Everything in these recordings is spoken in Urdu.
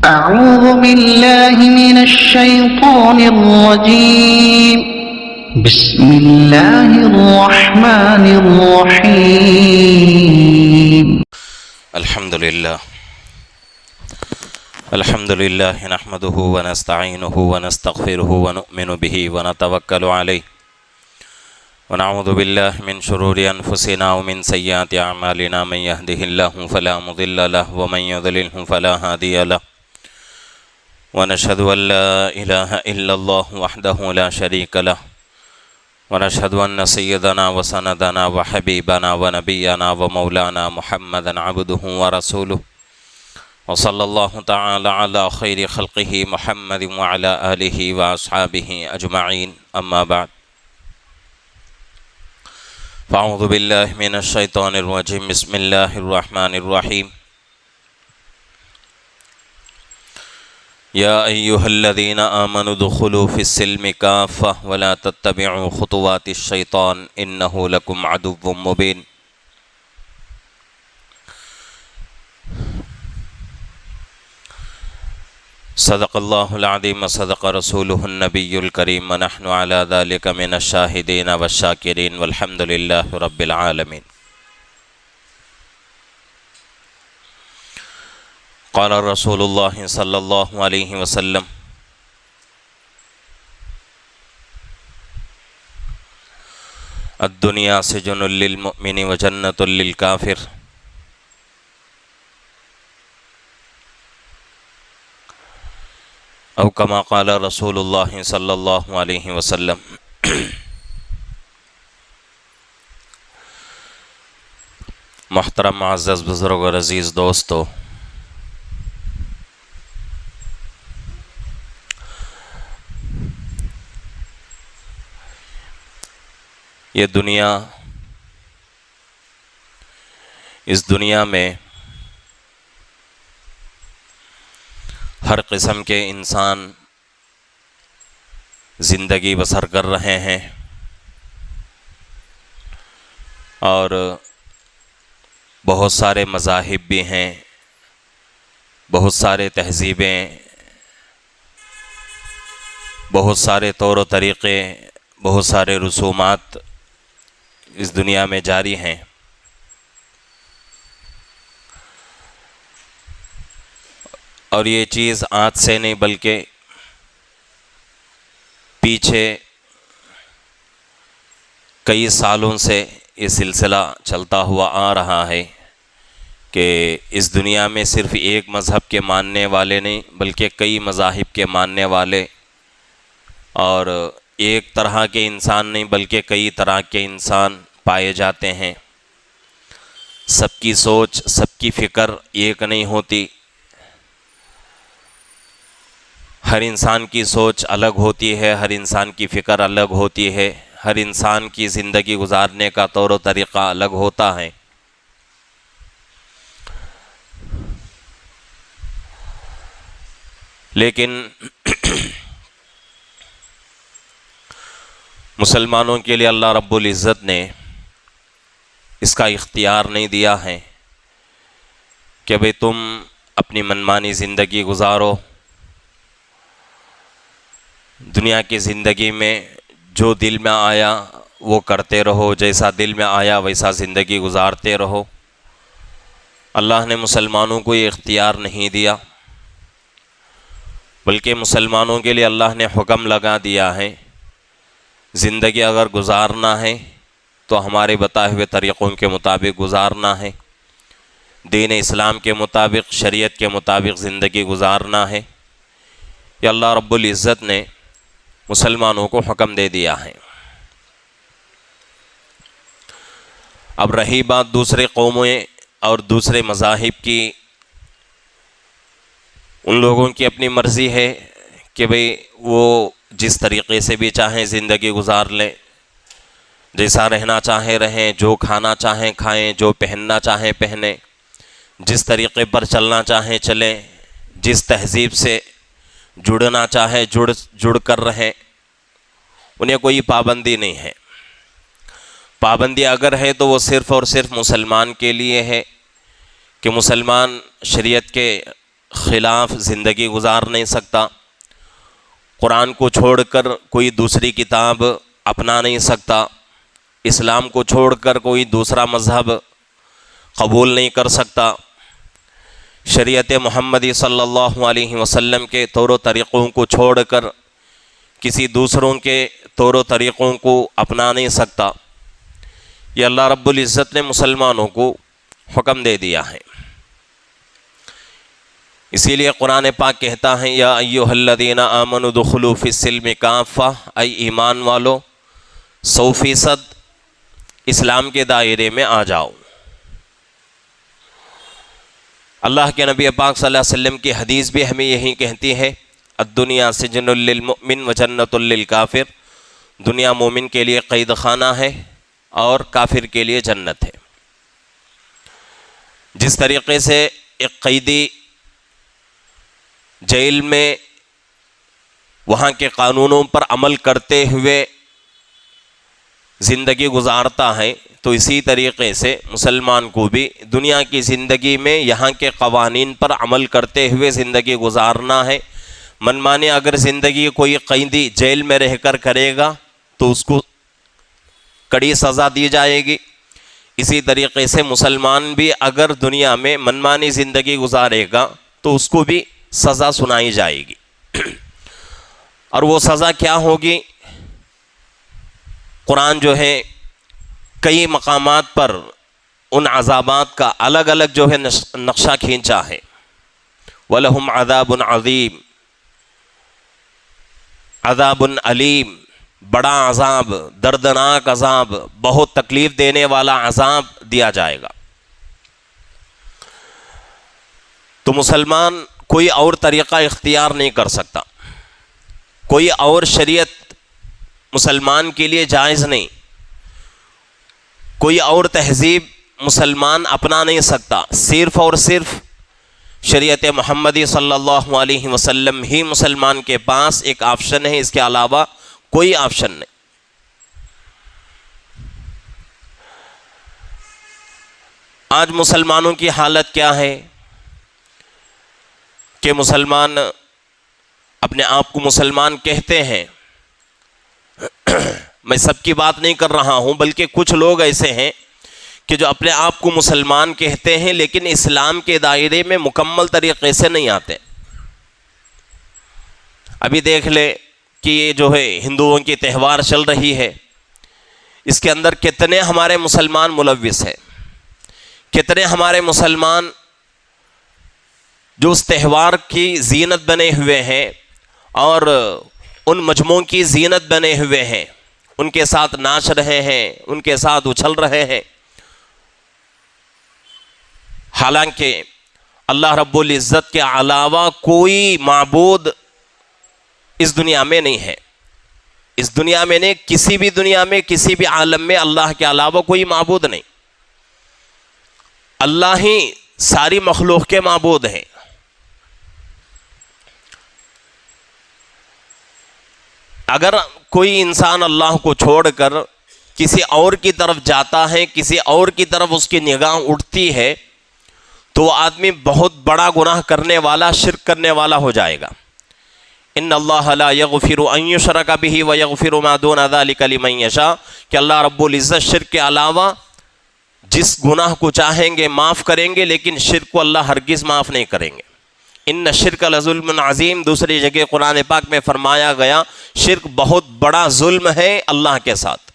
أعوذ بالله من الشيطان الرجيم بسم الله الرحمن الرحيم الحمد لله نحمده ونستعينه ونستغفره ونؤمن به ونتوكل عليه ونعوذ بالله من شرور أنفسنا ومن سيئات أعمالنا من يهده الله فلا مضل له ومن يضلله فلا هادي له ونشهد أن لا إله إلا الله وحده لا شريك له ونشهد أن سيدنا وسندنا وحبيبنا ونبينا ومولانا محمدا عبده ورسوله وصلى الله تعالى على خير خلقه محمد وعلى آله وأصحابه أجمعين أما بعد فأعوذ بالله من الشيطان الرجيم بسم الله الرحمن الرحيم يا أيها الذين آمنوا ادخلوا في السلم كافة ولا تتبعوا خطوات الشيطان إنه لكم عدو مبين صدق الله العظيم وصدق رسوله النبي الكريم ونحن على ذلك من الشاهدين والشاكرين والحمد لله رب العالمين قال رسول الله صلى الله عليه وسلم الدنيا سجن للمؤمن وجنة للكافر او کما قال رسول اللہ صلی اللہ علیہ وسلم محترم معزز بزرگ اور عزیز دوستو، یہ دنیا، اس دنیا میں ہر قسم کے انسان زندگی بسر کر رہے ہیں اور بہت سارے مذاہب بھی ہیں، بہت سارے تہذیبیں، بہت سارے طور و طریقے، بہت سارے رسومات اس دنیا میں جاری ہیں۔ اور یہ چیز آج سے نہیں بلکہ پیچھے کئی سالوں سے یہ سلسلہ چلتا ہوا آ رہا ہے کہ اس دنیا میں صرف ایک مذہب کے ماننے والے نہیں بلکہ کئی مذاہب کے ماننے والے، اور ایک طرح کے انسان نہیں بلکہ کئی طرح کے انسان پائے جاتے ہیں۔ سب کی سوچ، سب کی فکر ایک نہیں ہوتی، ہر انسان کی سوچ الگ ہوتی ہے، ہر انسان کی فکر الگ ہوتی ہے، ہر انسان کی زندگی گزارنے کا طور و طریقہ الگ ہوتا ہے۔ لیکن مسلمانوں کے لیے اللہ رب العزت نے اس کا اختیار نہیں دیا ہے کہ بھئی تم اپنی منمانی زندگی گزارو، دنیا کی زندگی میں جو دل میں آیا وہ کرتے رہو، جیسا دل میں آیا ویسا زندگی گزارتے رہو۔ اللہ نے مسلمانوں کو یہ اختیار نہیں دیا، بلکہ مسلمانوں کے لیے اللہ نے حکم لگا دیا ہے، زندگی اگر گزارنا ہے تو ہمارے بتائے ہوئے طریقوں کے مطابق گزارنا ہے، دین اسلام کے مطابق، شریعت کے مطابق زندگی گزارنا ہے۔ یہ اللہ رب العزت نے مسلمانوں کو حکم دے دیا ہے۔ اب رہی بات دوسرے قوموں اور دوسرے مذاہب کی، ان لوگوں کی اپنی مرضی ہے کہ بھئی وہ جس طریقے سے بھی چاہیں زندگی گزار لیں، جیسا رہنا چاہیں رہیں، جو کھانا چاہیں کھائیں، جو پہننا چاہیں پہنیں، جس طریقے پر چلنا چاہیں چلیں، جس تہذیب سے جڑنا چاہے جڑ کر رہیں، انہیں کوئی پابندی نہیں ہے۔ پابندی اگر ہے تو وہ صرف اور صرف مسلمان کے لیے ہے کہ مسلمان شریعت کے خلاف زندگی گزار نہیں سکتا، قرآن کو چھوڑ کر کوئی دوسری کتاب اپنا نہیں سکتا، اسلام کو چھوڑ کر کوئی دوسرا مذہب قبول نہیں کر سکتا، شریعت محمدی صلی اللہ علیہ وسلم کے طور و طریقوں کو چھوڑ کر کسی دوسروں کے طور و طریقوں کو اپنا نہیں سکتا۔ یہ اللہ رب العزت نے مسلمانوں کو حکم دے دیا ہے۔ اسی لیے قرآن پاک کہتا ہے یا ایھا الذین آمنوا ادخلوا فی السلم کافہ، اے ایمان والو 100% اسلام کے دائرے میں آ جاؤ۔ اللہ کے نبی پاک صلی اللہ علیہ وسلم کی حدیث بھی ہمیں یہی کہتی ہے الدنیا سجن للمؤمن وجنت للکافر، دنیا مومن کے لیے قید خانہ ہے اور کافر کے لیے جنت ہے۔ جس طریقے سے ایک قیدی جیل میں وہاں کے قانونوں پر عمل کرتے ہوئے زندگی گزارتا ہے، تو اسی طریقے سے مسلمان کو بھی دنیا کی زندگی میں یہاں کے قوانین پر عمل کرتے ہوئے زندگی گزارنا ہے۔ منمانے اگر زندگی کوئی قیدی جیل میں رہ کر کرے گا تو اس کو کڑی سزا دی جائے گی، اسی طریقے سے مسلمان بھی اگر دنیا میں منمانی زندگی گزارے گا تو اس کو بھی سزا سنائی جائے گی۔ اور وہ سزا کیا ہوگی؟ قرآن جو ہے کئی مقامات پر ان عذابات کا الگ الگ جو ہے نقشہ کھینچا ہے۔ وَلَهُمْ عَذَابٌ عَظِيمٌ، عذاب علیم، بڑا عذاب، دردناک عذاب، بہت تکلیف دینے والا عذاب دیا جائے گا۔ تو مسلمان کوئی اور طریقہ اختیار نہیں کر سکتا، کوئی اور شریعت مسلمان کے لیے جائز نہیں، کوئی اور تہذیب مسلمان اپنا نہیں سکتا، صرف اور صرف شریعت محمدی صلی اللہ علیہ وسلم ہی مسلمان کے پاس ایک آپشن ہے، اس کے علاوہ کوئی آپشن نہیں۔ آج مسلمانوں کی حالت کیا ہے کہ مسلمان اپنے آپ کو مسلمان کہتے ہیں، میں سب کی بات نہیں کر رہا ہوں، بلکہ کچھ لوگ ایسے ہیں کہ جو اپنے آپ کو مسلمان کہتے ہیں لیکن اسلام کے دائرے میں مکمل طریقے سے نہیں آتے۔ ابھی دیکھ لے کہ یہ جو ہے ہندوؤں کی تہوار چل رہی ہے، اس کے اندر کتنے ہمارے مسلمان ملوث ہیں، کتنے ہمارے مسلمان جو اس تہوار کی زینت بنے ہوئے ہیں اور ان مجموعوں کی زینت بنے ہوئے ہیں، ان کے ساتھ ناچ رہے ہیں، ان کے ساتھ اچھل رہے ہیں، حالانکہ اللہ رب العزت کے علاوہ کوئی معبود اس دنیا میں نہیں ہے۔ اس دنیا میں نہیں، کسی بھی دنیا میں، کسی بھی عالم میں اللہ کے علاوہ کوئی معبود نہیں۔ اللہ ہی ساری مخلوق کے معبود ہیں۔ اگر کوئی انسان اللہ کو چھوڑ کر کسی اور کی طرف جاتا ہے، کسی اور کی طرف اس کی نگاہ اٹھتی ہے، تو وہ آدمی بہت بڑا گناہ کرنے والا، شرک کرنے والا ہو جائے گا۔ ان اللہ لا یغفر ان یشرک بہ ویغفر ما دون ذلک لمن یشاء، کہ اللہ رب العزت شرک کے علاوہ جس گناہ کو چاہیں گے معاف کریں گے، لیکن شرک کو اللہ ہرگز معاف نہیں کریں گے۔ ان الشرک لظلم عظیم، دوسری جگہ قرآن پاک میں فرمایا گیا شرک بہت بڑا ظلم ہے اللہ کے ساتھ۔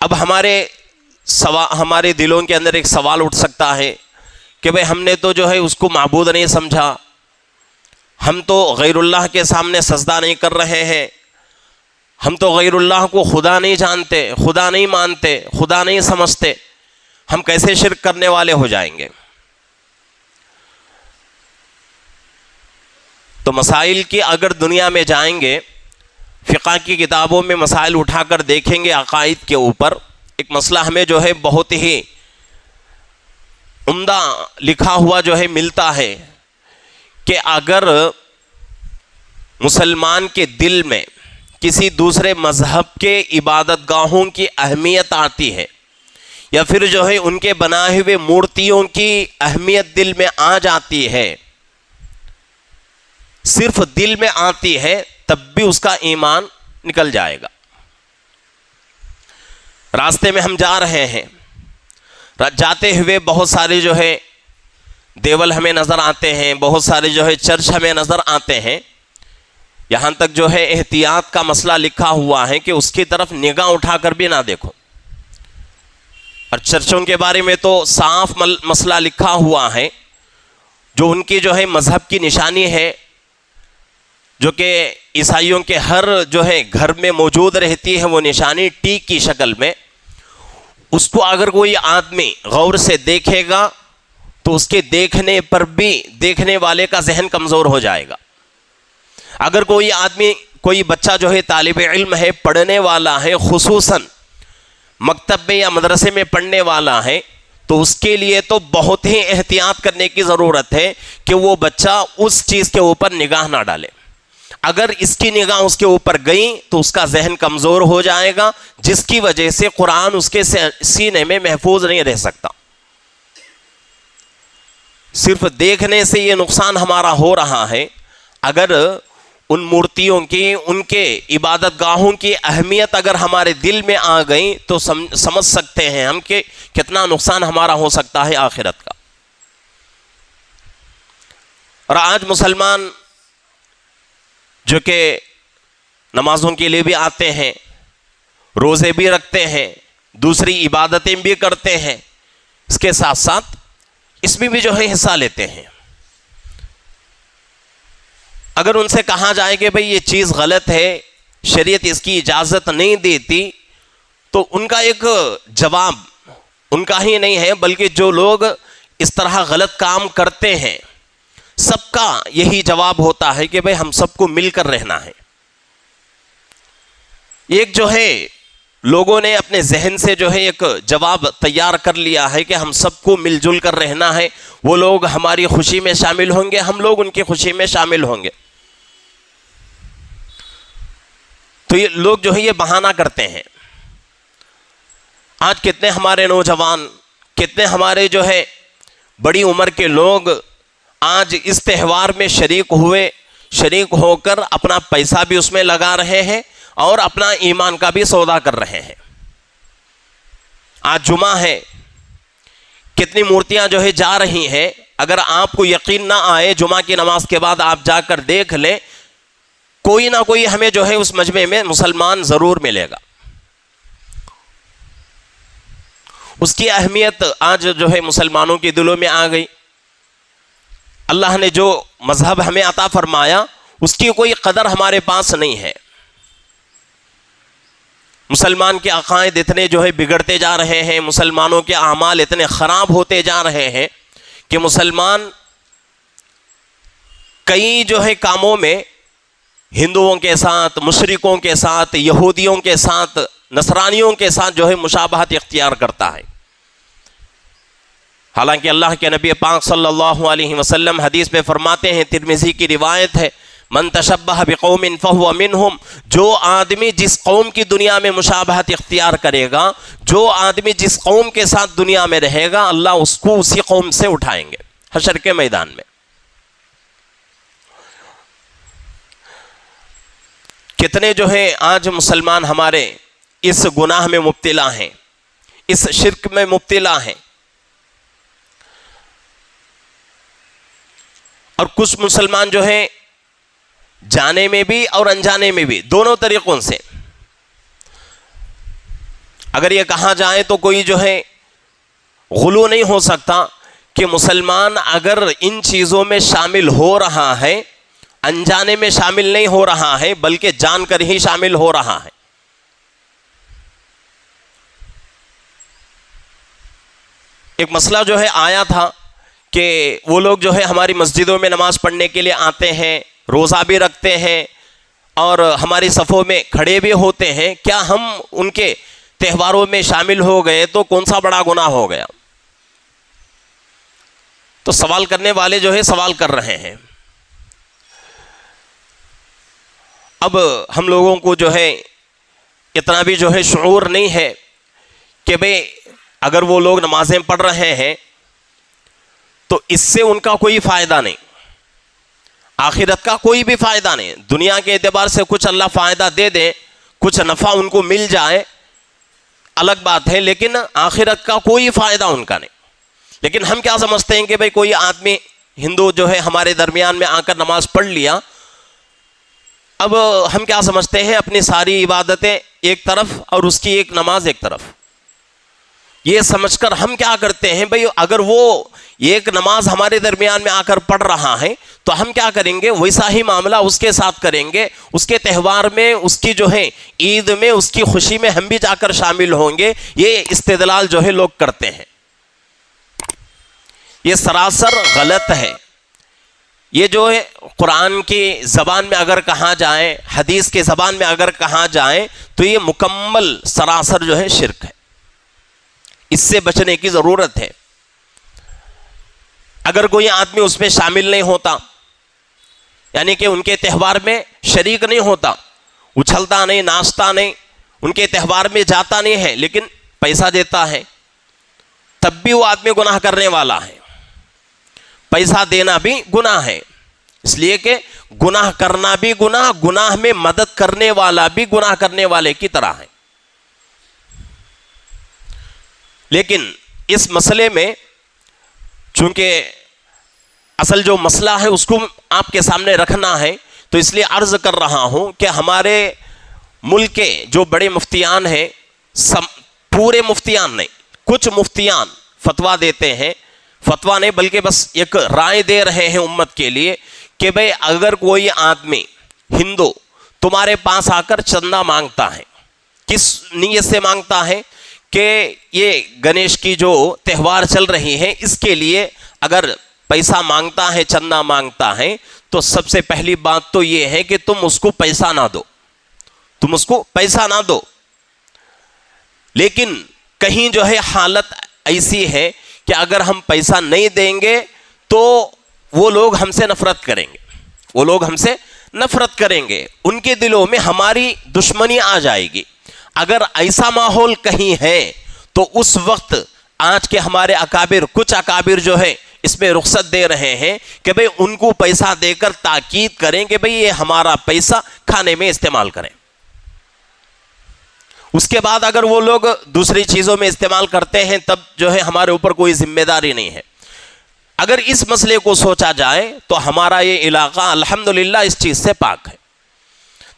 اب ہمارے دلوں کے اندر ایک سوال اٹھ سکتا ہے کہ بھئی ہم نے تو جو ہے اس کو معبود نہیں سمجھا، ہم تو غیر اللہ کے سامنے سجدہ نہیں کر رہے ہیں، ہم تو غیر اللہ کو خدا نہیں جانتے، خدا نہیں مانتے، خدا نہیں سمجھتے، ہم کیسے شرک کرنے والے ہو جائیں گے؟ تو مسائل کی اگر دنیا میں جائیں گے، فقہ کی کتابوں میں مسائل اٹھا کر دیکھیں گے عقائد کے اوپر، ایک مسئلہ ہمیں جو ہے بہت ہی عمدہ لکھا ہوا جو ہے ملتا ہے کہ اگر مسلمان کے دل میں کسی دوسرے مذہب کے عبادت گاہوں کی اہمیت آتی ہے یا پھر جو ہے ان کے بنائے ہوئے مورتیوں کی اہمیت دل میں آ جاتی ہے، صرف دل میں آتی ہے، تب بھی اس کا ایمان نکل جائے گا۔ راستے میں ہم جا رہے ہیں، جاتے ہوئے بہت سارے جو ہے دیول ہمیں نظر آتے ہیں، بہت سارے جو ہے چرچ ہمیں نظر آتے ہیں، یہاں تک جو ہے احتیاط کا مسئلہ لکھا ہوا ہے کہ اس کی طرف نگاہ اٹھا کر بھی نہ دیکھو۔ اور چرچوں کے بارے میں تو صاف مسئلہ لکھا ہوا ہے، جو ان کی جو ہے مذہب کی نشانی ہے، جو کہ عیسائیوں کے ہر جو ہے گھر میں موجود رہتی ہے، وہ نشانی ٹیک کی شکل میں، اس کو اگر کوئی آدمی غور سے دیکھے گا تو اس کے دیکھنے پر بھی دیکھنے والے کا ذہن کمزور ہو جائے گا۔ اگر کوئی آدمی، کوئی بچہ جو ہے طالب علم ہے، پڑھنے والا ہے، خصوصاً مکتب میں یا مدرسے میں پڑھنے والا ہے، تو اس کے لیے تو بہت ہی احتیاط کرنے کی ضرورت ہے کہ وہ بچہ اس چیز کے اوپر نگاہ نہ ڈالے۔ اگر اس کی نگاہ اس کے اوپر گئی تو اس کا ذہن کمزور ہو جائے گا، جس کی وجہ سے قرآن اس کے سینے میں محفوظ نہیں رہ سکتا۔ صرف دیکھنے سے یہ نقصان ہمارا ہو رہا ہے۔ اگر ان مورتیوں کی، ان کے عبادت گاہوں کی اہمیت اگر ہمارے دل میں آ گئی تو سمجھ سکتے ہیں ہم کہ کتنا نقصان ہمارا ہو سکتا ہے آخرت کا۔ اور آج مسلمان جو کہ نمازوں کے لیے بھی آتے ہیں، روزے بھی رکھتے ہیں، دوسری عبادتیں بھی کرتے ہیں، اس کے ساتھ ساتھ اس میں بھی جو ہے حصہ لیتے ہیں۔ اگر ان سے کہا جائے کہ بھئی یہ چیز غلط ہے، شریعت اس کی اجازت نہیں دیتی، تو ان کا ایک جواب ان کا ہی نہیں ہے بلکہ جو لوگ اس طرح غلط کام کرتے ہیں سب کا یہی جواب ہوتا ہے کہ بھئی ہم سب کو مل کر رہنا ہے۔ ایک جو ہے لوگوں نے اپنے ذہن سے جو ہے ایک جواب تیار کر لیا ہے کہ ہم سب کو مل جل کر رہنا ہے، وہ لوگ ہماری خوشی میں شامل ہوں گے، ہم لوگ ان کی خوشی میں شامل ہوں گے۔ تو یہ لوگ جو ہے یہ بہانہ کرتے ہیں۔ آج کتنے ہمارے نوجوان، کتنے ہمارے جو ہے بڑی عمر کے لوگ آج اس تہوار میں شریک ہوئے، شریک ہو کر اپنا پیسہ بھی اس میں لگا رہے ہیں اور اپنا ایمان کا بھی سودا کر رہے ہیں۔ آج جمعہ ہے، کتنی مورتیاں جو ہے جا رہی ہیں، اگر آپ کو یقین نہ آئے جمعہ کی نماز کے بعد آپ جا کر دیکھ لیں، کوئی نہ کوئی ہمیں جو ہے اس مجمع میں مسلمان ضرور ملے گا۔ اس کی اہمیت آج جو ہے مسلمانوں کے دلوں میں آ گئی۔ اللہ نے جو مذہب ہمیں عطا فرمایا اس کی کوئی قدر ہمارے پاس نہیں ہے۔ مسلمان کے عقائد اتنے جو ہے بگڑتے جا رہے ہیں، مسلمانوں کے اعمال اتنے خراب ہوتے جا رہے ہیں کہ مسلمان کئی جو ہے کاموں میں ہندوؤں کے ساتھ، مشرکوں کے ساتھ، یہودیوں کے ساتھ، نصرانیوں کے ساتھ جو ہے مشابہت اختیار کرتا ہے۔ حالانکہ اللہ کے نبی پاک صلی اللہ علیہ وسلم حدیث میں فرماتے ہیں، ترمذی کی روایت ہے، من تشبہ بقوم فہو منہم، جو آدمی جس قوم کی دنیا میں مشابہت اختیار کرے گا، جو آدمی جس قوم کے ساتھ دنیا میں رہے گا، اللہ اس کو اسی قوم سے اٹھائیں گے حشر کے میدان میں۔ کتنے جو ہیں آج مسلمان ہمارے اس گناہ میں مبتلا ہیں، اس شرک میں مبتلا ہیں، اور کچھ مسلمان جو ہیں جانے میں بھی اور انجانے میں بھی، دونوں طریقوں سے۔ اگر یہ کہا جائے تو کوئی جو ہے غلو نہیں ہو سکتا کہ مسلمان اگر ان چیزوں میں شامل ہو رہا ہے، انجانے میں شامل نہیں ہو رہا ہے بلکہ جان کر ہی شامل ہو رہا ہے۔ ایک مسئلہ جو ہے آیا تھا کہ وہ لوگ جو ہے ہماری مسجدوں میں نماز پڑھنے کے لیے آتے ہیں، روزہ بھی رکھتے ہیں اور ہماری صفوں میں کھڑے بھی ہوتے ہیں، کیا ہم ان کے تہواروں میں شامل ہو گئے تو کون سا بڑا گناہ ہو گیا؟ تو سوال کرنے والے جو ہے سوال کر رہے ہیں۔ اب ہم لوگوں کو جو ہے اتنا بھی جو ہے شعور نہیں ہے کہ بھئی اگر وہ لوگ نمازیں پڑھ رہے ہیں تو اس سے ان کا کوئی فائدہ نہیں، آخرت کا کوئی بھی فائدہ نہیں. دنیا کے اعتبار سے کچھ اللہ فائدہ دے دے، کچھ نفع ان کو مل جائے، الگ بات ہے، لیکن آخرت کا کوئی فائدہ ان کا نہیں. لیکن ہم کیا سمجھتے ہیں کہ بھئی کوئی آدمی ہندو جو ہے ہمارے درمیان میں آ کر نماز پڑھ لیا، اب ہم کیا سمجھتے ہیں اپنی ساری عبادتیں ایک طرف اور اس کی ایک نماز ایک طرف. یہ سمجھ کر ہم کیا کرتے ہیں بھئی اگر وہ ایک نماز ہمارے درمیان میں آ کر پڑھ رہا ہے تو ہم کیا کریں گے، ویسا ہی معاملہ اس کے ساتھ کریں گے، اس کے تہوار میں، اس کی جو ہے عید میں، اس کی خوشی میں ہم بھی جا کر شامل ہوں گے. یہ استدلال جو ہے لوگ کرتے ہیں، یہ سراسر غلط ہے. یہ جو ہے قرآن کی زبان میں اگر کہا جائے، حدیث کی زبان میں اگر کہا جائے تو یہ مکمل سراسر جو ہے شرک ہے. اس سے بچنے کی ضرورت ہے. اگر کوئی آدمی اس میں شامل نہیں ہوتا، یعنی کہ ان کے تہوار میں شریک نہیں ہوتا، اچھلتا نہیں، ناچتا نہیں، ان کے تہوار میں جاتا نہیں ہے، لیکن پیسہ دیتا ہے، تب بھی وہ آدمی گناہ کرنے والا ہے. پیسہ دینا بھی گناہ ہے، اس لیے کہ گناہ کرنا بھی گناہ، گناہ میں مدد کرنے والا بھی گناہ کرنے والے کی طرح ہے. لیکن اس مسئلے میں چونکہ اصل جو مسئلہ ہے اس کو آپ کے سامنے رکھنا ہے، تو اس لیے عرض کر رہا ہوں کہ ہمارے ملک کے جو بڑے مفتیان ہیں، پورے مفتیان نہیں، کچھ مفتیان فتویٰ دیتے ہیں، فتویٰ نہیں بلکہ بس ایک رائے دے رہے ہیں امت کے لیے کہ بھئی اگر کوئی آدمی ہندو تمہارے پاس آ کر چندہ مانگتا ہے، کس نیت سے مانگتا ہے کہ یہ گنیش کی جو تہوار چل رہی ہے اس کے لیے اگر پیسہ مانگتا ہے، چندہ مانگتا ہے، تو سب سے پہلی بات تو یہ ہے کہ تم اس کو پیسہ نہ دو، تم اس کو پیسہ نہ دو. لیکن کہیں جو ہے حالت ایسی ہے کہ اگر ہم پیسہ نہیں دیں گے تو وہ لوگ ہم سے نفرت کریں گے، وہ لوگ ہم سے نفرت کریں گے، ان کے دلوں میں ہماری دشمنی آ جائے گی. اگر ایسا ماحول کہیں ہے تو اس وقت آج کے ہمارے اکابر، کچھ اکابر جو ہے اس میں رخصت دے رہے ہیں کہ بھئی ان کو پیسہ دے کر تاکید کریں کہ بھئی یہ ہمارا پیسہ کھانے میں استعمال کریں. اس کے بعد اگر وہ لوگ دوسری چیزوں میں استعمال کرتے ہیں تب جو ہے ہمارے اوپر کوئی ذمہ داری نہیں ہے. اگر اس مسئلے کو سوچا جائے تو ہمارا یہ علاقہ الحمدللہ اس چیز سے پاک ہے.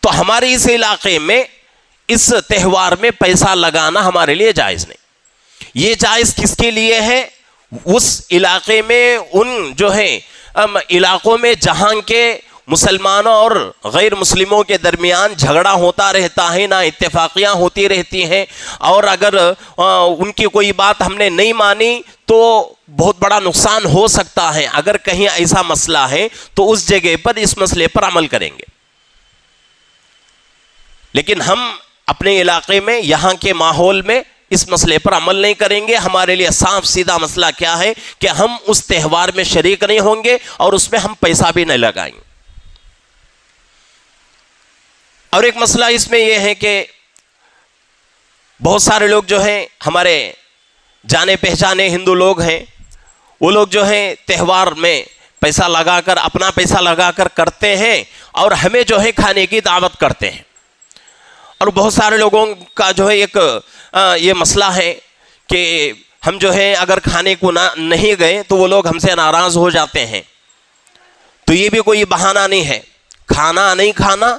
تو ہمارے اس علاقے میں اس تہوار میں پیسہ لگانا ہمارے لیے جائز نہیں. یہ جائز کس کے لیے ہے؟ اس علاقے میں ان جو ہے علاقوں میں جہاں کے مسلمانوں اور غیر مسلموں کے درمیان جھگڑا ہوتا رہتا ہے، نہ اتفاقیاں ہوتی رہتی ہیں، اور اگر ان کی کوئی بات ہم نے نہیں مانی تو بہت بڑا نقصان ہو سکتا ہے. اگر کہیں ایسا مسئلہ ہے تو اس جگہ پر اس مسئلے پر عمل کریں گے. لیکن ہم اپنے علاقے میں، یہاں کے ماحول میں اس مسئلے پر عمل نہیں کریں گے. ہمارے لیے صاف سیدھا مسئلہ کیا ہے کہ ہم اس تہوار میں شریک نہیں ہوں گے اور اس میں ہم پیسہ بھی نہیں لگائیں گے. اور ایک مسئلہ اس میں یہ ہے کہ بہت سارے لوگ جو ہیں ہمارے جانے پہچانے ہندو لوگ ہیں، وہ لوگ جو ہیں تہوار میں پیسہ لگا کر، اپنا پیسہ لگا کر کرتے ہیں اور ہمیں جو ہے کھانے کی دعوت کرتے ہیں. اور بہت سارے لوگوں کا جو ہے ایک یہ مسئلہ ہے کہ ہم جو ہے اگر کھانے کو نہیں گئے تو وہ لوگ ہم سے ناراض ہو جاتے ہیں. تو یہ بھی کوئی بہانہ نہیں ہے. کھانا نہیں کھانا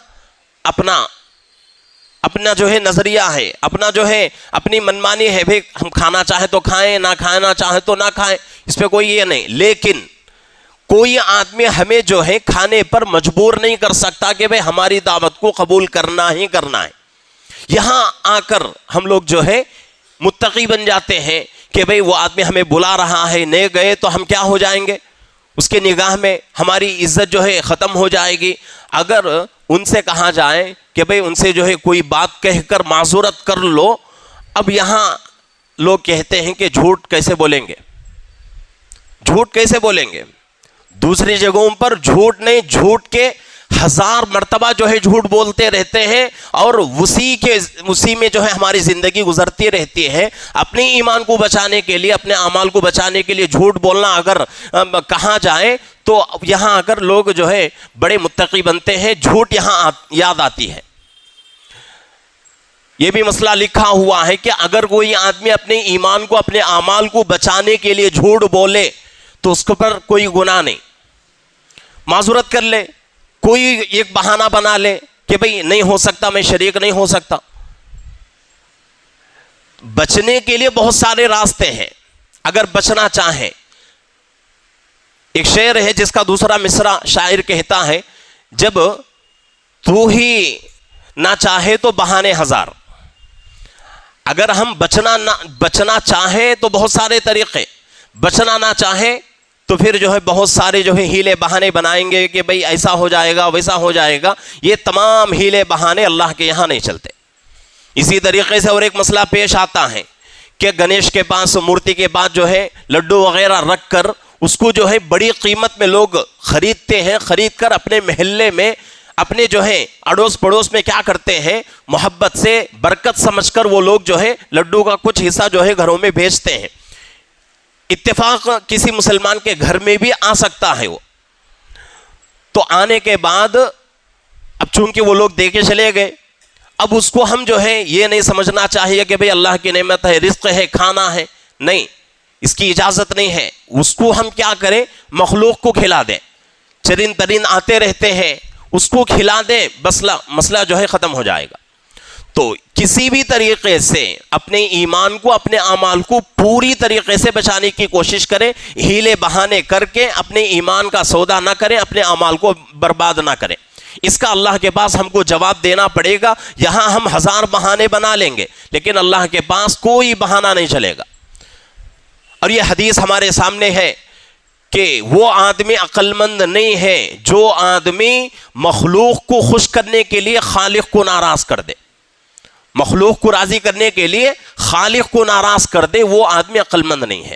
اپنا جو ہے نظریہ ہے، اپنا جو ہے اپنی منمانی ہے. بھئی ہم کھانا چاہے تو کھائیں، نہ کھانا چاہے تو نہ کھائیں، اس پہ کوئی یہ نہیں. لیکن کوئی آدمی ہمیں جو ہے کھانے پر مجبور نہیں کر سکتا کہ بھئی ہماری دعوت کو قبول کرنا ہی کرنا ہے. یہاں آ کر ہم لوگ جو ہے متقی بن جاتے ہیں کہ بھئی وہ آدمی ہمیں بلا رہا ہے، نہیں گئے تو ہم کیا ہو جائیں گے، اس کے نگاہ میں ہماری عزت جو ہے ختم ہو جائے گی. اگر ان سے کہا جائے کہ بھئی ان سے جو ہے کوئی بات کہہ کر معذورت کر لو، اب یہاں لوگ کہتے ہیں کہ جھوٹ کیسے بولیں گے، جھوٹ کیسے بولیں گے. دوسری جگہوں پر جھوٹ نہیں، جھوٹ کے 1000 مرتبہ جو ہے جھوٹ بولتے رہتے ہیں اور اسی میں جو ہے ہماری زندگی گزرتی رہتی ہے. اپنے ایمان کو بچانے کے لیے، اپنے اعمال کو بچانے کے لیے جھوٹ بولنا اگر کہاں جائے تو یہاں اگر لوگ جو ہے بڑے متقی بنتے ہیں، جھوٹ یہاں یاد آتی ہے. یہ بھی مسئلہ لکھا ہوا ہے کہ اگر کوئی آدمی اپنے ایمان کو، اپنے اعمال کو بچانے کے لیے جھوٹ بولے تو اس پر کوئی گناہ نہیں. معذرت کر لے، کوئی ایک بہانہ بنا لے کہ بھئی نہیں ہو سکتا، میں شریک نہیں ہو سکتا. بچنے کے لیے بہت سارے راستے ہیں اگر بچنا چاہیں. ایک شعر ہے جس کا دوسرا مصرع شاعر کہتا ہے، جب تو ہی نہ چاہے تو بہانے 1000. اگر ہم بچنا چاہیں تو بہت سارے طریقے، بچنا نہ چاہیں تو پھر جو ہے بہت سارے جو ہے ہیلے بہانے بنائیں گے کہ بھئی ایسا ہو جائے گا، ویسا ہو جائے گا. یہ تمام ہیلے بہانے اللہ کے یہاں نہیں چلتے. اسی طریقے سے اور ایک مسئلہ پیش آتا ہے کہ گنیش کے پاس، مورتی کے پاس جو ہے لڈو وغیرہ رکھ کر اس کو جو ہے بڑی قیمت میں لوگ خریدتے ہیں. خرید کر اپنے محلے میں، اپنے جو ہے اڑوس پڑوس میں کیا کرتے ہیں، محبت سے، برکت سمجھ کر وہ لوگ جو ہے لڈو کا کچھ حصہ جو ہے گھروں میں بھیجتے ہیں. اتفاق کسی مسلمان کے گھر میں بھی آ سکتا ہے. وہ تو آنے کے بعد اب چونکہ وہ لوگ دے کے چلے گئے، اب اس کو ہم جو ہے یہ نہیں سمجھنا چاہیے کہ بھئی اللہ کی نعمت ہے، رزق ہے، کھانا ہے. نہیں، اس کی اجازت نہیں ہے. اس کو ہم کیا کریں، مخلوق کو کھلا دیں. چرند ترند آتے رہتے ہیں، اس کو کھلا دیں، بس مسئلہ جو ہے ختم ہو جائے گا. تو کسی بھی طریقے سے اپنے ایمان کو، اپنے اعمال کو پوری طریقے سے بچانے کی کوشش کریں. ہیلے بہانے کر کے اپنے ایمان کا سودا نہ کریں، اپنے اعمال کو برباد نہ کریں. اس کا اللہ کے پاس ہم کو جواب دینا پڑے گا. یہاں ہم 1000 بہانے بنا لیں گے لیکن اللہ کے پاس کوئی بہانہ نہیں چلے گا. اور یہ حدیث ہمارے سامنے ہے کہ وہ آدمی عقل مند نہیں ہے جو آدمی مخلوق کو خوش کرنے کے لیے خالق کو ناراض کر دے. مخلوق کو راضی کرنے کے لیے خالق کو ناراض کر دے، وہ آدمی عقل مند نہیں ہے.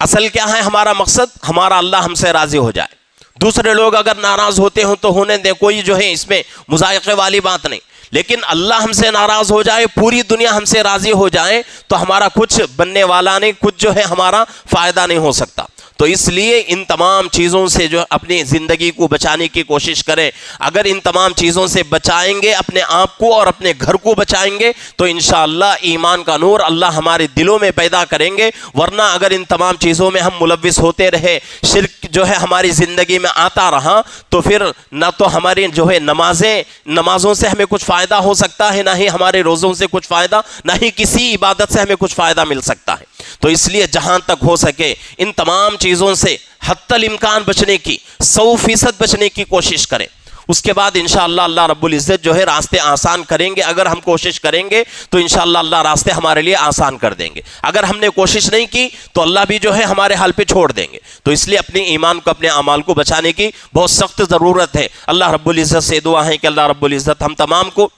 اصل کیا ہے ہمارا مقصد؟ ہمارا اللہ ہم سے راضی ہو جائے. دوسرے لوگ اگر ناراض ہوتے ہوں تو ہونے دیں، کوئی جو ہے اس میں مذائقے والی بات نہیں. لیکن اللہ ہم سے ناراض ہو جائے، پوری دنیا ہم سے راضی ہو جائے تو ہمارا کچھ بننے والا نہیں، کچھ جو ہے ہمارا فائدہ نہیں ہو سکتا. تو اس لیے ان تمام چیزوں سے جو اپنی زندگی کو بچانے کی کوشش کریں. اگر ان تمام چیزوں سے بچائیں گے، اپنے آپ کو اور اپنے گھر کو بچائیں گے تو انشاءاللہ ایمان کا نور اللہ ہمارے دلوں میں پیدا کریں گے. ورنہ اگر ان تمام چیزوں میں ہم ملوث ہوتے رہے، شرک جو ہے ہماری زندگی میں آتا رہا تو پھر نہ تو ہماری جو ہے نمازوں سے ہمیں کچھ فائدہ ہو سکتا ہے، نہ ہی ہمارے روزوں سے کچھ فائدہ، نہ ہی کسی عبادت سے ہمیں کچھ فائدہ مل سکتا ہے. تو اس لیے جہاں تک ہو سکے ان تمام چیزوں سے حتی الامکان بچنے کی، 100% بچنے کی کوشش کریں. اس کے بعد انشاءاللہ اللہ رب العزت جو ہے راستے آسان کریں گے. اگر ہم کوشش کریں گے تو انشاءاللہ اللہ راستے ہمارے لیے آسان کر دیں گے. اگر ہم نے کوشش نہیں کی تو اللہ بھی جو ہے ہمارے حال پہ چھوڑ دیں گے. تو اس لیے اپنے ایمان کو، اپنے اعمال کو بچانے کی بہت سخت ضرورت ہے. اللہ رب العزت سے دعا ہے کہ اللہ رب العزت ہم تمام کو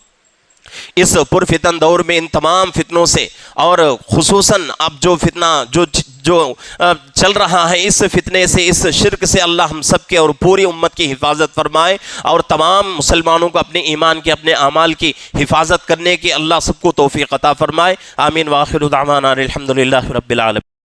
اس پرفتن دور میں ان تمام فتنوں سے، اور خصوصاً اب جو فتنہ جو چل رہا ہے، اس فتنے سے، اس شرک سے اللہ ہم سب کے اور پوری امت کی حفاظت فرمائے، اور تمام مسلمانوں کو اپنے ایمان کی، اپنے اعمال کی حفاظت کرنے کی اللہ سب کو توفیق عطا فرمائے. آمین. وآخر دعوانا الحمدللہ رب العالمین.